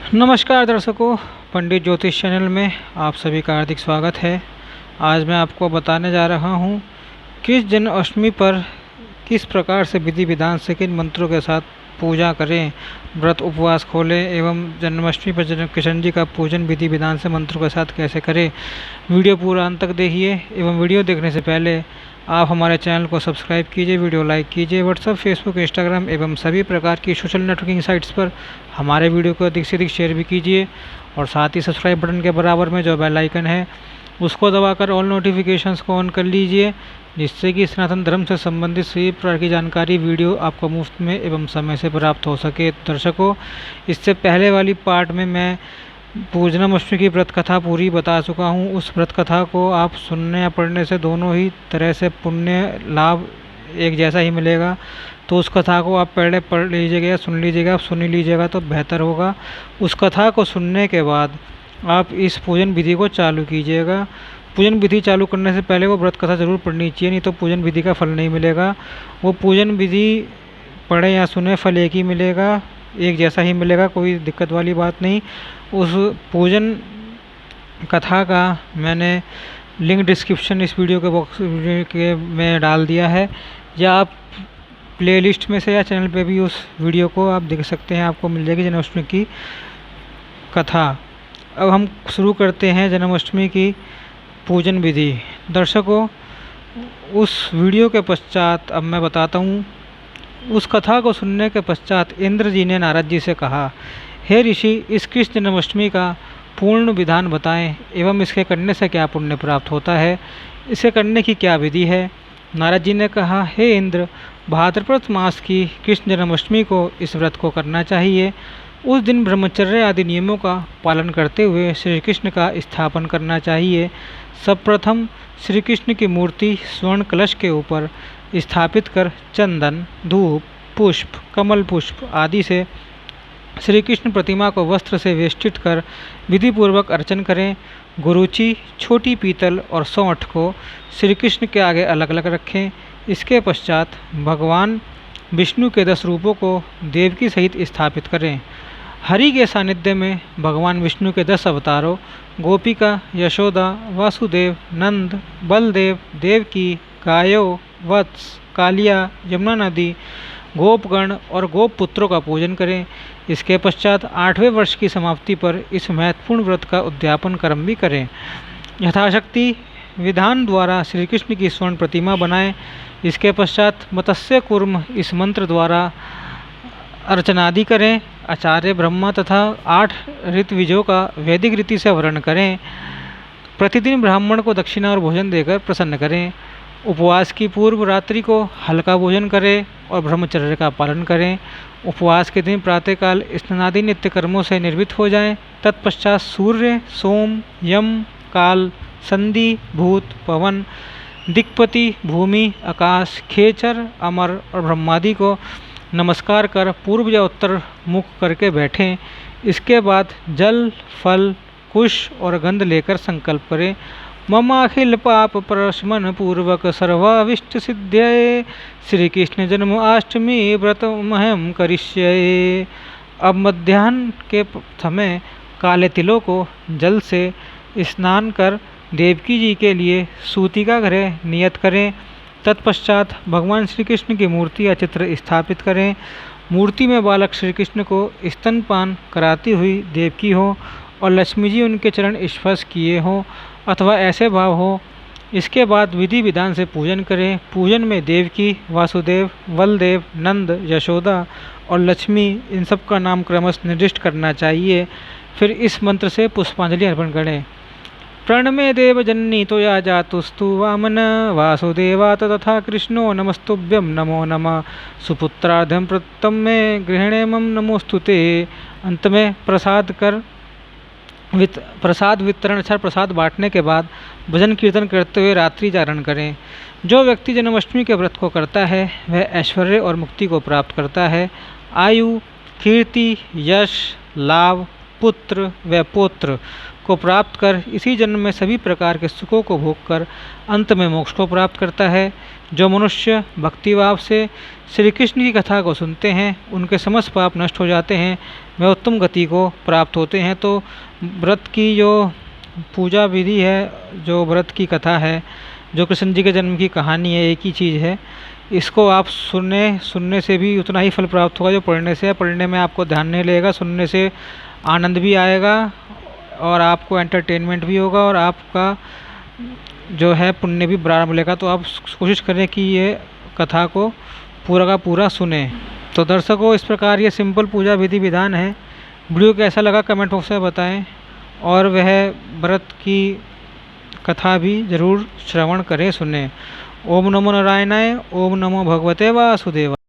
नमस्कार दर्शकों, पंडित ज्योतिष चैनल में आप सभी का हार्दिक स्वागत है। आज मैं आपको बताने जा रहा हूँ किस जन्माष्टमी पर किस प्रकार से विधि विधान से किन मंत्रों के साथ पूजा करें, व्रत उपवास खोलें एवं जन्माष्टमी पर कृष्ण जी का पूजन विधि विधान से मंत्रों के साथ कैसे करें। वीडियो पूरा अंत तक देखिए एवं वीडियो देखने से पहले आप हमारे चैनल को सब्सक्राइब कीजिए, वीडियो लाइक कीजिए। व्हाट्सएप, फेसबुक, इंस्टाग्राम एवं सभी प्रकार की सोशल नेटवर्किंग साइट्स पर हमारे वीडियो को अधिक से अधिक शेयर भी कीजिए और साथ ही सब्सक्राइब बटन के बराबर में जो बेल आइकन है उसको दबाकर ऑल नोटिफिकेशंस को ऑन कर लीजिए, जिससे कि सनातन धर्म से संबंधित सभी प्रकार की जानकारी वीडियो आपको मुफ्त में एवं समय से प्राप्त हो सके। दर्शकों, इससे पहले वाली पार्ट में मैं पूजनाष्टमी की व्रत कथा पूरी बता चुका हूँ। उस व्रत कथा को आप सुनने या पढ़ने से दोनों ही तरह से पुण्य लाभ एक जैसा ही मिलेगा। तो उस कथा को आप पहले पढ़ लीजिएगा या सुन लीजिएगा। आप सुन लीजिएगा तो बेहतर होगा। उस कथा को सुनने के बाद आप इस पूजन विधि को चालू कीजिएगा। पूजन विधि चालू करने से पहले वो व्रत कथा ज़रूर पढ़नी चाहिए, नहीं तो पूजन विधि का फल नहीं मिलेगा। वो पूजन विधि पढ़े या सुने फल एक ही मिलेगा, एक जैसा ही मिलेगा, कोई दिक्कत वाली बात नहीं। उस पूजन कथा का मैंने लिंक डिस्क्रिप्शन इस वीडियो के बॉक्स के में डाल दिया है, या आप प्लेलिस्ट में से या चैनल पे भी उस वीडियो को आप देख सकते हैं, आपको मिल जाएगी जन्माष्टमी की कथा। अब हम शुरू करते हैं जन्माष्टमी की पूजन विधि। दर्शकों, उस वीडियो के पश्चात अब मैं बताता हूँ। उस कथा को सुनने के पश्चात इंद्र जी ने नारद जी से कहा, हे ऋषि, इस कृष्ण जन्माष्टमी का पूर्ण विधान बताएं एवं इसके करने से क्या पुण्य प्राप्त होता है, इसे करने की क्या विधि है। नारद जी ने कहा, हे इंद्र, भाद्रपद मास की कृष्ण जन्माष्टमी को इस व्रत को करना चाहिए। उस दिन ब्रह्मचर्य आदि नियमों का पालन करते हुए श्री कृष्ण का स्थापन करना चाहिए। सर्वप्रथम श्री कृष्ण की मूर्ति स्वर्ण कलश के ऊपर स्थापित कर चंदन, धूप, पुष्प, कमल पुष्प आदि से श्री कृष्ण प्रतिमा को वस्त्र से वेष्टित कर विधि पूर्वक अर्चन करें। गुरुचि, छोटी पीतल और सौंठ को श्री कृष्ण के आगे अलग अलग रखें। इसके पश्चात भगवान विष्णु के 10 रूपों को देवकी सहित स्थापित करें। हरि के सानिध्य में भगवान विष्णु के 10 अवतारों गोपिका, यशोदा, वासुदेव, नंद, बलदेव, देवकी, गायो, वत्स, कालिया, यमुना नदी, गोपगण और गोप पुत्रों का पूजन करें। इसके पश्चात 8वें वर्ष की समाप्ति पर इस महत्वपूर्ण व्रत का उद्यापन कर्म भी करें। यथाशक्ति विधान द्वारा श्री कृष्ण की स्वर्ण प्रतिमा बनाएं। इसके पश्चात मत्स्य कूर्म इस मंत्र द्वारा अर्चनादि करें। आचार्य ब्रह्मा तथा 8 ऋत्विजों का वैदिक रीति से वर्ण करें। प्रतिदिन ब्राह्मण को दक्षिणा और भोजन देकर प्रसन्न करें। उपवास की पूर्व रात्रि को हल्का भोजन करें और ब्रह्मचर्य का पालन करें। उपवास के दिन प्रातःकाल स्नानादि नित्य कर्मों से निर्वृत्त हो जाएं। तत्पश्चात सूर्य, सोम, यम, काल, संधि, भूत, पवन, दिक्पति, भूमि, आकाश, खेचर, अमर और ब्रह्मादि को नमस्कार कर पूर्व या उत्तर मुख करके बैठें। इसके बाद जल, फल, कुश और गंध लेकर संकल्प करें, ममाखिल पाप प्रशमन पूर्वक सर्वाविष्ट सिद्ध्यये श्री कृष्ण जन्माष्टमी व्रतमहं करिष्ये। अब मध्याह्न के समय काले तिलों को जल से स्नान कर देवकी जी के लिए सूतिका ग्रह नियत करें। तत्पश्चात भगवान श्री कृष्ण की मूर्ति या चित्र स्थापित करें। मूर्ति में बालक श्री कृष्ण को स्तनपान कराती हुई देवकी हो और लक्ष्मी जी उनके चरण स्पर्श किए हों अथवा ऐसे भाव हो। इसके बाद विधि विधान से पूजन करें। पूजन में देवकी, वासुदेव, बलदेव, नंद, यशोदा और लक्ष्मी इन सब का नाम क्रमशः निर्दिष्ट करना चाहिए। फिर इस मंत्र से पुष्पांजलि अर्पण करें। प्रणमे देव जन्नी तो या जातुस्तु वामन वासुदेवात तथा कृष्णो नमस्तुभ्यं नमो नमः सुपुत्रार्धं प्रत्तम में गृहणेमं नमोस्तुते। अंत में प्रसाद वितरण प्रसाद बांटने के बाद भजन कीर्तन करते हुए रात्रि जागरण करें। जो व्यक्ति जन्माष्टमी के व्रत को करता है वह ऐश्वर्य और मुक्ति को प्राप्त करता है। आयु, कीर्ति, यश, लाभ, पुत्र व पौत्र को प्राप्त कर इसी जन्म में सभी प्रकार के सुखों को भोग कर अंत में मोक्ष को प्राप्त करता है। जो मनुष्य भक्तिभाव से श्री कृष्ण की कथा को सुनते हैं उनके समस्त पाप नष्ट हो जाते हैं, वे उत्तम गति को प्राप्त होते हैं। तो व्रत की जो पूजा विधि है, जो व्रत की कथा है, जो कृष्ण जी के जन्म की कहानी है, एक ही चीज़ है। इसको आप सुनने से भी उतना ही फल प्राप्त होगा जो पढ़ने से है। पढ़ने में आपको ध्यान नहीं लगेगा, सुनने से आनंद भी आएगा और आपको एंटरटेनमेंट भी होगा और आपका जो है पुण्य भी बराबर मिलेगा। तो आप कोशिश करें कि ये कथा को पूरा का पूरा सुने। तो दर्शकों, इस प्रकार ये सिंपल पूजा विधि विधान है। वीडियो कैसा लगा कमेंट बॉक्स में बताएं और वह व्रत की कथा भी ज़रूर श्रवण करें, सुने। ओम नमो नारायणाय, ओम नमो भगवते वासुदेवाय।